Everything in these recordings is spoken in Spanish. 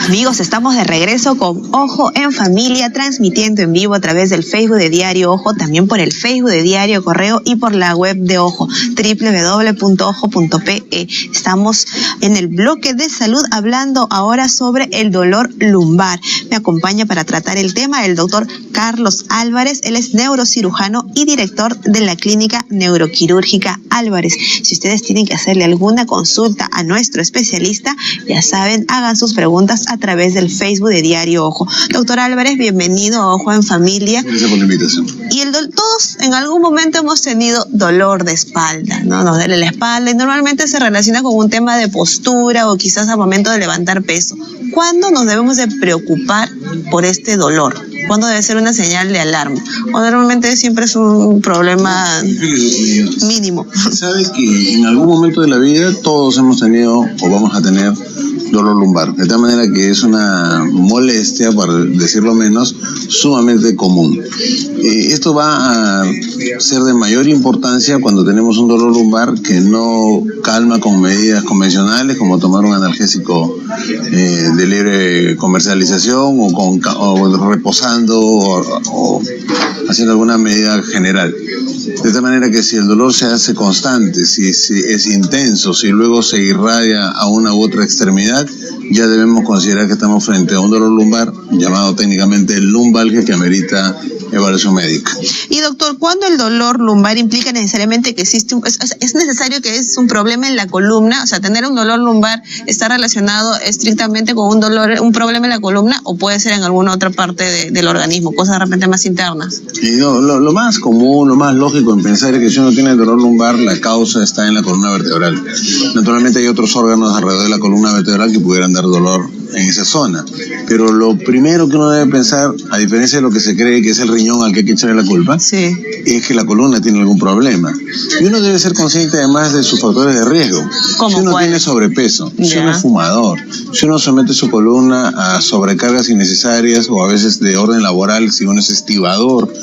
Amigos, estamos de regreso con Ojo en Familia, transmitiendo en vivo a través del Facebook de Diario Ojo, también por el Facebook de Diario Correo y por la web de Ojo, www.ojo.pe. Estamos en el bloque de salud hablando ahora sobre el dolor lumbar. Me acompaña para tratar el tema el doctor Carlos Álvarez. Él es neurocirujano y director de la Clínica Neuroquirúrgica Álvarez. Si ustedes tienen que hacerle alguna consulta a nuestro especialista, ya saben, hagan sus preguntas a través del Facebook de Diario Ojo. Doctor Álvarez, bienvenido a Ojo en Familia. Gracias por la invitación. Y todos en algún momento hemos tenido dolor de espalda, ¿no? Nos duele la espalda y normalmente se relaciona con un tema de postura o quizás al momento de levantar peso. ¿Cuándo nos debemos de preocupar por este dolor? ¿Cuándo debe ser una señal de alarma? O normalmente siempre es un problema mínimo. Sabe que en algún momento de la vida todos hemos tenido o vamos a tener dolor lumbar, de tal manera que es una molestia, para decirlo menos, sumamente común. Esto va a ser de mayor importancia cuando tenemos un dolor lumbar que no calma con medidas convencionales, como tomar un analgésico de libre comercialización o reposando o haciendo alguna medida general. De tal manera que si el dolor se hace constante, si es intenso, si luego se irradia a una u otra extremidad, ya debemos considerar que estamos frente a un dolor lumbar llamado técnicamente lumbalgia, que amerita evaluación médica. Y doctor, ¿cuándo el dolor lumbar implica necesariamente que existe es necesario que es un problema en la columna? O sea, tener un dolor lumbar está relacionado estrictamente con un problema en la columna, o puede ser en alguna otra parte del organismo, cosas de repente más internas. Y no, lo más común, lo más lógico en pensar es que si uno tiene dolor lumbar, la causa está en la columna vertebral. Naturalmente hay otros órganos alrededor de la columna vertebral que pudieran dar dolor en esa zona, pero lo primero que uno debe pensar, a diferencia de lo que se cree que es el riñón al que hay que echarle la culpa, sí, es que la columna tiene algún problema. Y uno debe ser consciente además de sus factores de riesgo. Si uno tiene sobrepeso, si uno es fumador, si uno somete su columna a sobrecargas innecesarias o a veces de orden laboral, si uno es estibador,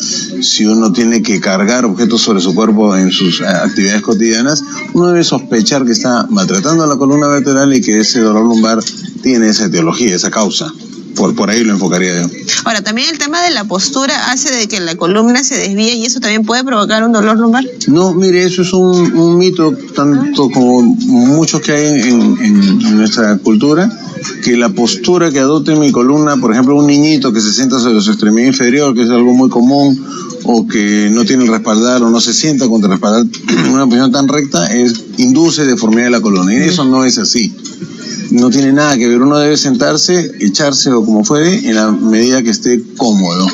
si uno tiene que cargar objetos sobre su cuerpo en sus actividades cotidianas, uno debe sospechar que está maltratando a la columna vertebral y que ese dolor lumbar tiene esa etiología, esa causa. Por ahí lo enfocaría yo. Ahora, también el tema de la postura hace de que la columna se desvíe y eso también puede provocar un dolor lumbar. No, mire, eso es un mito, tanto como muchos que hay en nuestra cultura, que la postura que adopte mi columna, por ejemplo, un niñito que se sienta sobre su extremidad inferior, que es algo muy común, o que no tiene el respaldar o no se sienta contra el respaldar en una posición tan recta, induce deformidad de la columna. Y eso no es así. No tiene nada que ver, uno debe sentarse, echarse o como fuere, en la medida que esté cómodo.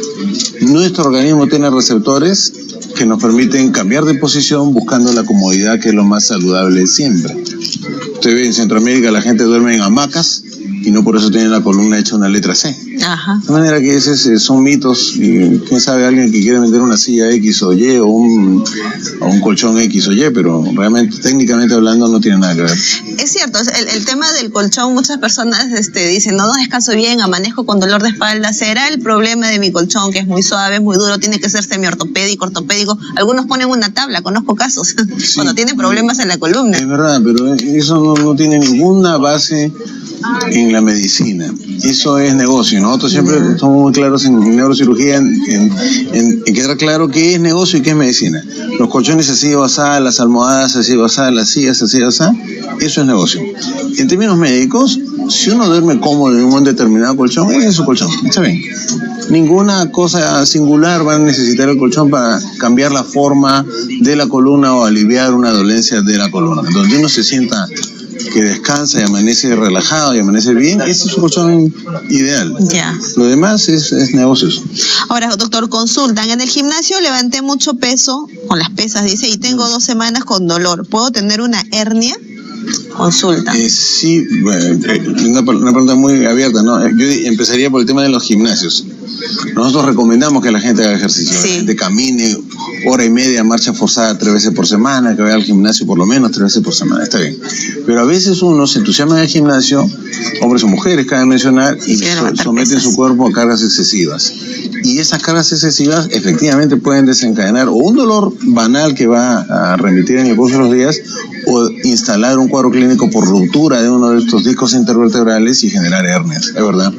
Nuestro organismo tiene receptores que nos permiten cambiar de posición buscando la comodidad, que es lo más saludable siempre. Usted ve en Centroamérica la gente duerme en hamacas y no por eso tiene la columna hecha una letra C. Ajá. De manera que esos son mitos, y quién sabe, alguien que quiere vender una silla X o Y o un colchón X o Y, pero realmente, técnicamente hablando, no tiene nada que ver. Es cierto, el tema del colchón, muchas personas dicen, no descanso bien, amanezco con dolor de espalda. ¿Será el problema de mi colchón, que es muy suave, es muy duro, tiene que ser semiortopédico, ortopédico? Algunos ponen una tabla, conozco casos, sí, cuando tienen problemas en la columna. Es verdad, pero eso no tiene ninguna base en la medicina. Eso es negocio. Nosotros siempre somos muy claros en neurocirugía en quedar claro qué es negocio y qué es medicina. Los colchones así o así, las almohadas así o así, las sillas así o así, eso es negocio. En términos médicos, si uno duerme cómodo en un determinado colchón, ese es su colchón, está bien. Ninguna cosa singular va a necesitar el colchón para cambiar la forma de la columna o aliviar una dolencia de la columna. Donde uno se sienta que descansa y amanece relajado y amanece bien, ese es su colchón ideal. Ya. Lo demás es negocios. Ahora, doctor, consultan. En el gimnasio levanté mucho peso, con las pesas, dice, y tengo 2 semanas con dolor. ¿Puedo tener una hernia? Consulta. Sí, bueno, una pregunta muy abierta, ¿no? Yo empezaría por el tema de los gimnasios. Nosotros recomendamos que la gente haga ejercicio, que la gente camine 1:30, marcha forzada 3 veces por semana, que vaya al gimnasio por lo menos 3 veces por semana, está bien. Pero a veces uno se entusiasma en el gimnasio, hombres o mujeres, cabe mencionar, y someten su cuerpo a cargas excesivas. Y esas cargas excesivas efectivamente pueden desencadenar o un dolor banal que va a remitir en el curso de los días, o instalar un cuadro clínico por ruptura de uno de estos discos intervertebrales y generar hernias, es verdad.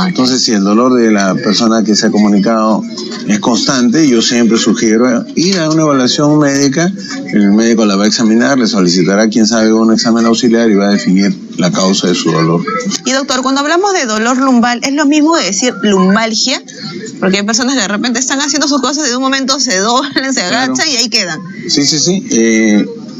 Entonces, si el dolor de la persona que se ha comunicado es constante, yo siempre sugiero ir a una evaluación médica. El médico la va a examinar, le solicitará, quién sabe, un examen auxiliar y va a definir la causa de su dolor. Y doctor, cuando hablamos de dolor lumbar, ¿es lo mismo de decir lumbalgia? Porque hay personas que de repente están haciendo sus cosas y de un momento se doblan, se agachan y ahí quedan. Sí.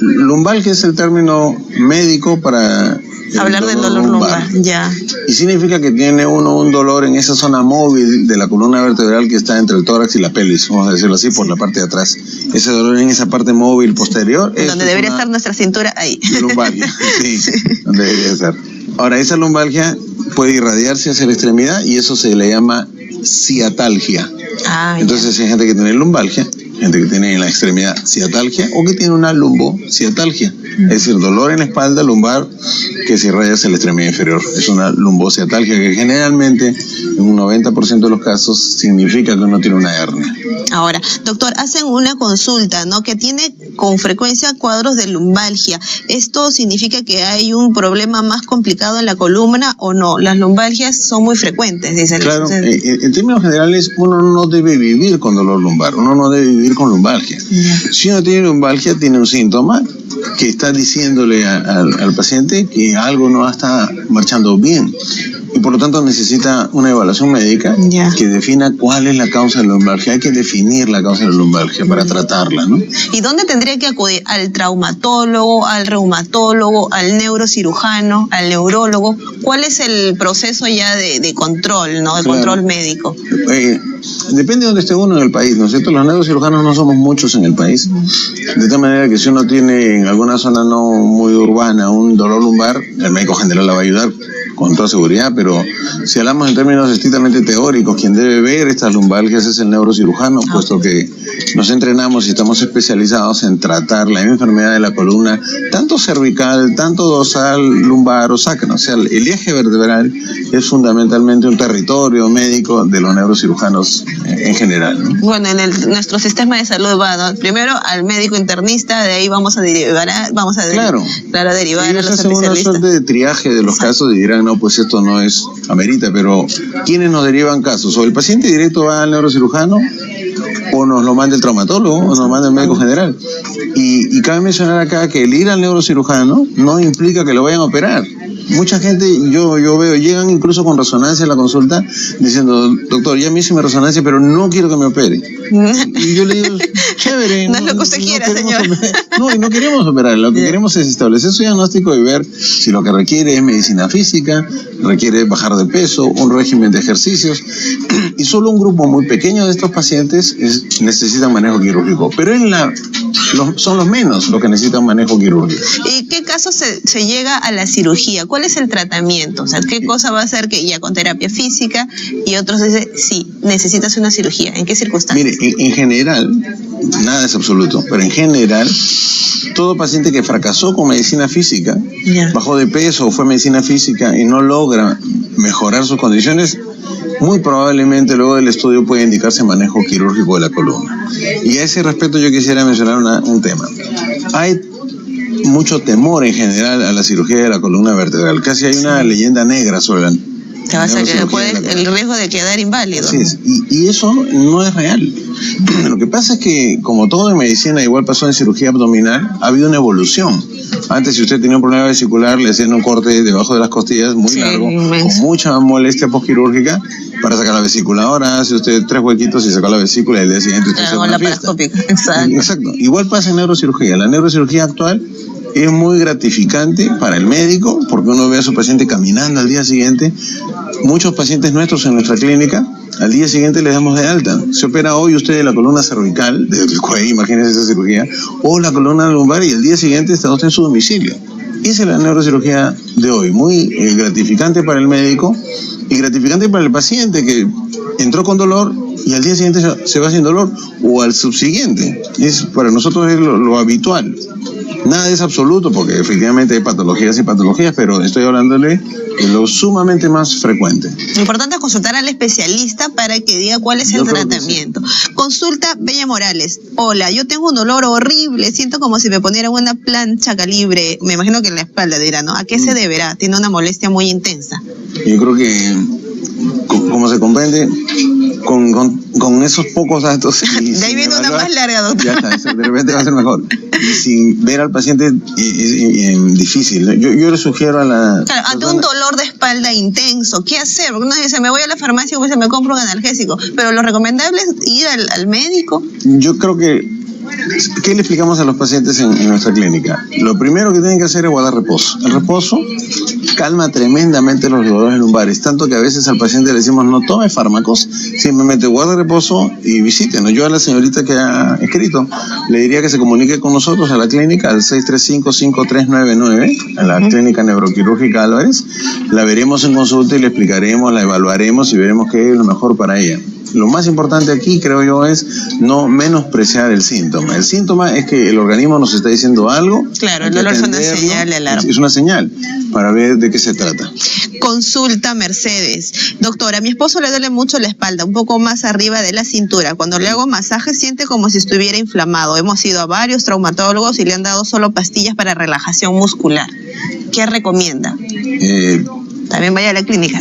Lumbalgia es el término médico para hablar del dolor lumbar. Ya. Y significa que tiene uno un dolor en esa zona móvil de la columna vertebral que está entre el tórax y la pelvis, vamos a decirlo así, por la parte de atrás. Ese dolor en esa parte móvil posterior. Donde debería estar nuestra cintura, ahí. Lumbalgia, sí, donde debería estar. Ahora, esa lumbalgia puede irradiarse hacia la extremidad y eso se le llama ciatalgia. Entonces hay gente que tiene lumbalgia, gente que tiene en la extremidad ciatalgia o que tiene una lumbociatalgia, es decir, dolor en la espalda lumbar que se irradia hacia la extremidad inferior. Es una lumbociatalgia que generalmente en un 90% de los casos significa que uno tiene una hernia. Ahora, doctor, hacen una consulta, ¿no?, que tiene con frecuencia cuadros de lumbalgia. ¿Esto significa que hay un problema más complicado en la columna o no? Las lumbalgias son muy frecuentes, dicen. Claro, en términos generales, uno no debe vivir con dolor lumbar, uno no debe vivir con lumbalgia. Si uno tiene lumbalgia, tiene un síntoma que está diciéndole al paciente que algo no está marchando bien. Y por lo tanto necesita una evaluación médica que defina cuál es la causa de la lumbalgia. Hay que definir la causa de la lumbalgia para tratarla, ¿no? ¿Y dónde tendría que acudir? ¿Al traumatólogo, al reumatólogo, al neurocirujano, al neurólogo? ¿Cuál es el proceso ya de control, ¿no? De control médico. Depende de dónde esté uno en el país, ¿no es cierto? Los neurocirujanos no somos muchos en el país. De tal manera que si uno tiene en alguna zona no muy urbana un dolor lumbar, el médico general la va a ayudar con toda seguridad, pero si hablamos en términos estrictamente teóricos, quien debe ver estas lumbalgias es el neurocirujano, puesto que nos entrenamos y estamos especializados en tratar la enfermedad de la columna, tanto cervical, tanto dorsal, lumbar o sacra. O sea, el eje vertebral es fundamentalmente un territorio médico de los neurocirujanos en general, ¿no? Bueno, nuestro sistema de salud va, ¿no?, primero al médico internista, de ahí vamos a derivar, derivar a los especialistas. Una suerte de triaje de los casos y dirán, no, pues esto no es amerita, pero ¿quiénes nos derivan casos? O el paciente directo va al neurocirujano, o nos lo manda el traumatólogo, o nos manda el médico general. Y cabe mencionar acá que el ir al neurocirujano no implica que lo vayan a operar. Mucha gente, yo veo, llegan incluso con resonancia a la consulta diciendo, doctor, ya me hice mi resonancia, pero no quiero que me opere. Y yo le digo, chévere. No es lo que usted quiera, señor. No, y no queremos operar, lo que queremos es establecer su diagnóstico y ver si lo que requiere es medicina física, requiere bajar de peso, un régimen de ejercicios, y solo un grupo muy pequeño de estos pacientes necesitan manejo quirúrgico, pero son los menos los que necesitan manejo quirúrgico. ¿Y qué caso se llega a la cirugía? ¿Cuál es el tratamiento? O sea, ¿qué cosa va a hacer que ya con terapia física y otros dicen, sí, necesitas una cirugía? ¿En qué circunstancias? Mire, en general, nada es absoluto, pero en general, todo paciente que fracasó con medicina física, bajó de peso o fue medicina física y no logra mejorar sus condiciones, muy probablemente luego del estudio puede indicarse manejo quirúrgico de la columna. Y a ese respecto yo quisiera mencionar un tema. Hay mucho temor en general a la cirugía de la columna vertebral. Casi hay una leyenda negra sobre el riesgo de quedar inválido. Así es. Y eso no es real. Lo que pasa es que, como todo en medicina, igual pasó en cirugía abdominal, ha habido una evolución. Antes, si usted tenía un problema vesicular, le hacían un corte debajo de las costillas muy largo, inmenso, con mucha molestia posquirúrgica para sacar la vesícula. Ahora hace usted 3 huequitos y sacó la vesícula y el día siguiente usted la parascópica. Exacto. Igual pasa en neurocirugía. La neurocirugía actual es muy gratificante para el médico porque uno ve a su paciente caminando al día siguiente. Muchos pacientes nuestros en nuestra clínica, al día siguiente les damos de alta. Se opera hoy usted de la columna cervical, del cuello, imagínense esa cirugía, o la columna lumbar y el día siguiente está usted en su domicilio. Esa es la neurocirugía de hoy, muy gratificante para el médico y gratificante para el paciente, que entró con dolor y al día siguiente se va sin dolor, o al subsiguiente. Para nosotros es lo habitual. Nada es absoluto, porque efectivamente hay patologías y patologías, pero estoy hablándole de lo sumamente más frecuente. Lo importante es consultar al especialista para que diga cuál es el tratamiento. Sí. Consulta Bella Morales. Hola, yo tengo un dolor horrible, siento como si me ponieran una plancha calibre, me imagino que en la espalda dirá, ¿no? ¿A qué se deberá? Tiene una molestia muy intensa. Yo creo que, como se comprende, con esos pocos datos... De ahí viene una más larga, doctor. Ya está, de repente va a ser mejor. Sin ver al paciente es difícil. Yo le sugiero a la... Claro, ante un dolor de espalda intenso, ¿qué hacer? Porque uno dice, me voy a la farmacia y me compro un analgésico, pero lo recomendable es ir al médico. Yo creo que... ¿Qué le explicamos a los pacientes en nuestra clínica? Lo primero que tienen que hacer es guardar reposo. El reposo calma tremendamente los dolores lumbares, tanto que a veces al paciente le decimos no tome fármacos, simplemente guarde reposo y visítenos. Yo a la señorita que ha escrito le diría que se comunique con nosotros a la clínica al 635-5399, a la clínica neuroquirúrgica Álvarez. La veremos en consulta y le explicaremos, la evaluaremos y veremos qué es lo mejor para ella. Lo más importante aquí, creo yo, es no menospreciar el síntoma. El síntoma es que el organismo nos está diciendo algo. Claro, el dolor es una señal de alarma. Es una señal para ver de qué se trata. Consulta Mercedes. Doctora, a mi esposo le duele mucho la espalda, un poco más arriba de la cintura. Cuando le hago masaje siente como si estuviera inflamado. Hemos ido a varios traumatólogos y le han dado solo pastillas para relajación muscular. ¿Qué recomienda? También vaya a la clínica.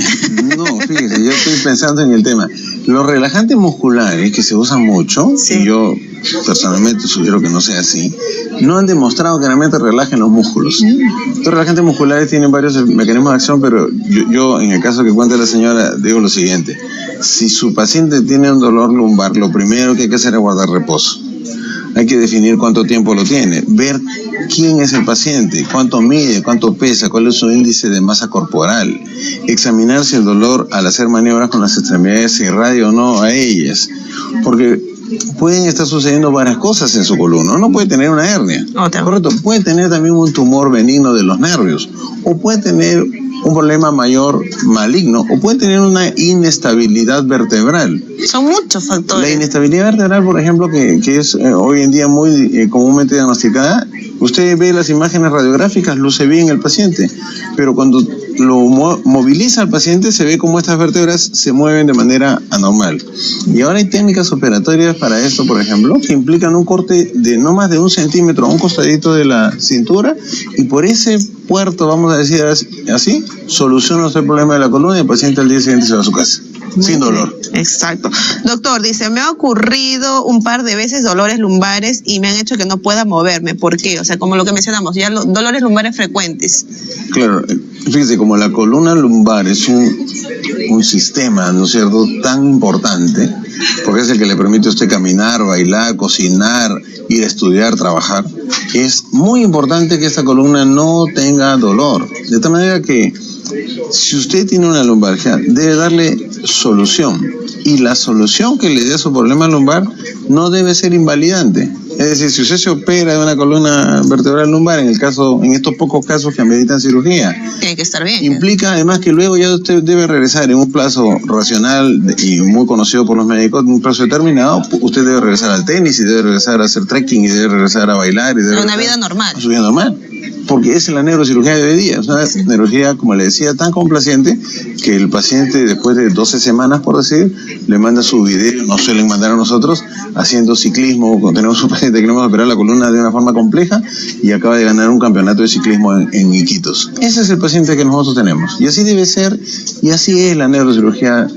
No, fíjese, yo estoy pensando en el tema. Los relajantes musculares que se usan mucho, sí, y yo personalmente sugiero que no sea así, no han demostrado que realmente relajen los músculos. Los relajantes musculares tienen varios mecanismos de acción, pero yo en el caso que cuente la señora, digo lo siguiente. Si su paciente tiene un dolor lumbar, lo primero que hay que hacer es guardar reposo. Hay que definir cuánto tiempo lo tiene, ver quién es el paciente, cuánto mide, cuánto pesa, cuál es su índice de masa corporal, examinar si el dolor al hacer maniobras con las extremidades se irradia o no a ellas, porque pueden estar sucediendo varias cosas en su columna. Uno puede tener una hernia, correcto, puede tener también un tumor benigno de los nervios, o puede tener un problema mayor maligno, o puede tener una inestabilidad vertebral. Son muchos factores. La inestabilidad vertebral, por ejemplo, que es hoy en día muy comúnmente diagnosticada, usted ve las imágenes radiográficas, luce bien el paciente, pero cuando lo moviliza al paciente se ve como estas vértebras se mueven de manera anormal. Y ahora hay técnicas operatorias para esto, por ejemplo, que implican un corte de no más de 1 centímetro a un costadito de la cintura, y por ese puerto, vamos a decir así, soluciona usted el problema de la columna y el paciente al día siguiente se va a su casa. Sin dolor. Exacto. Doctor, dice, me ha ocurrido un par de veces dolores lumbares y me han hecho que no pueda moverme. ¿Por qué? O sea, como lo que mencionamos, ya los dolores lumbares frecuentes. Claro, fíjese, como la columna lumbar es un sistema, ¿no es cierto?, tan importante, porque es el que le permite a usted caminar, bailar, cocinar, ir a estudiar, trabajar. Es muy importante que esta columna no tenga dolor. De tal manera que si usted tiene una lumbalgia, debe darle solución. Y la solución que le dé a su problema lumbar no debe ser invalidante. Es decir, si usted se opera de una columna vertebral lumbar, en estos pocos casos que ameritan cirugía, tiene que estar bien. Implica además que luego ya usted debe regresar en un plazo racional y muy conocido por los médicos, en un plazo determinado. Usted debe regresar al tenis y debe regresar a hacer trekking y debe regresar a bailar y debe una vida normal. A su vida normal. Porque es la neurocirugía de hoy día, es una neurocirugía, como le decía, tan complaciente que el paciente después de 12 semanas, por decir, le manda su video, nos suelen mandar a nosotros, haciendo ciclismo. Tenemos un paciente que le hemos operado la columna de una forma compleja y acaba de ganar un campeonato de ciclismo en Iquitos. Ese es el paciente que nosotros tenemos, y así debe ser, y así es la neurocirugía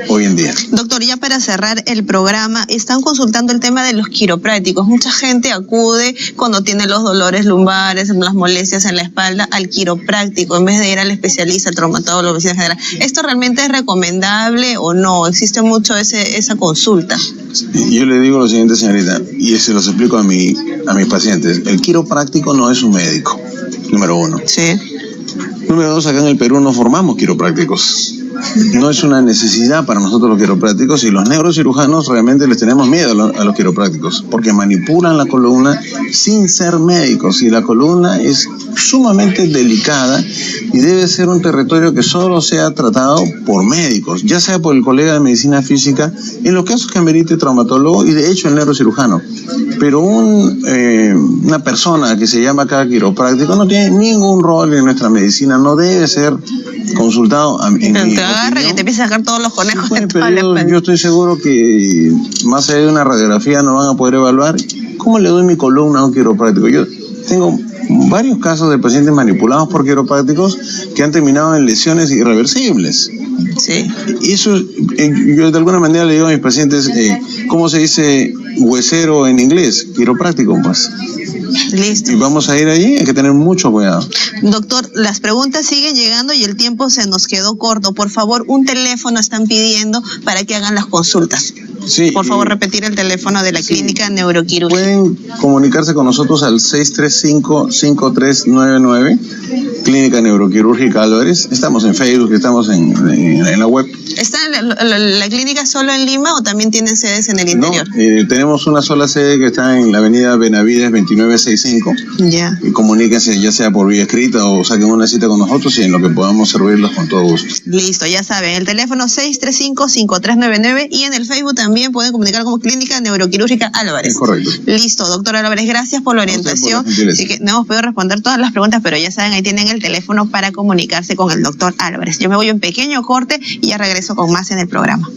hoy en día. Doctor, ya para cerrar el programa, están consultando el tema de los quiroprácticos. Mucha gente acude cuando tiene los dolores lumbares, las molestias en la espalda, al quiropráctico, en vez de ir al especialista, al traumatólogo, medicina general. ¿Esto realmente es recomendable o no? ¿Existe mucho esa consulta? Yo le digo lo siguiente, señorita, y se los explico a mis pacientes. El quiropráctico no es un médico, número 1. Sí. Número 2, acá en el Perú no formamos quiroprácticos. no es una necesidad para nosotros los quiroprácticos, y los neurocirujanos realmente les tenemos miedo a los quiroprácticos, porque manipulan la columna sin ser médicos, y la columna es sumamente delicada y debe ser un territorio que solo sea tratado por médicos, ya sea por el colega de medicina física, en los casos que amerite traumatólogo y de hecho el neurocirujano. Pero una persona que se llama acá quiropráctico no tiene ningún rol en nuestra medicina, no debe ser consultado. Te agarra que te empieza a sacar todos los conejos. Sí, pero yo estoy seguro que más allá de una radiografía no van a poder evaluar cómo le doy mi columna a un quiropráctico. Yo tengo varios casos de pacientes manipulados por quiroprácticos que han terminado en lesiones irreversibles. Sí. Eso, yo de alguna manera le digo a mis pacientes, ¿cómo se dice huesero en inglés? Quiropráctico, pues. Listo. Y vamos a ir allí, hay que tener mucho cuidado. Doctor, las preguntas siguen llegando y el tiempo se nos quedó corto. Por favor, un teléfono están pidiendo para que hagan las consultas. Sí, por favor, repetir el teléfono de la clínica neuroquirúrgica. Pueden comunicarse con nosotros al 635-5399, Clínica Neuroquirúrgica Álvarez. Estamos en Facebook, estamos en la web. ¿Está la clínica solo en Lima o también tienen sedes en el interior? No, tenemos una sola sede que está en la avenida Benavides 2965. Ya. Y comuníquense ya sea por vía escrita o saquen una cita con nosotros y en lo que podamos servirlos con todo gusto. Listo, ya saben, el teléfono 635-5399 y en el Facebook también pueden comunicar como Clínica Neuroquirúrgica Álvarez. Es correcto. Listo, doctor Álvarez, gracias por la orientación. Así que no hemos podido responder todas las preguntas, pero ya saben, ahí tienen el teléfono para comunicarse con el doctor Álvarez. Yo me voy a un pequeño corte y ya regreso con más en el programa.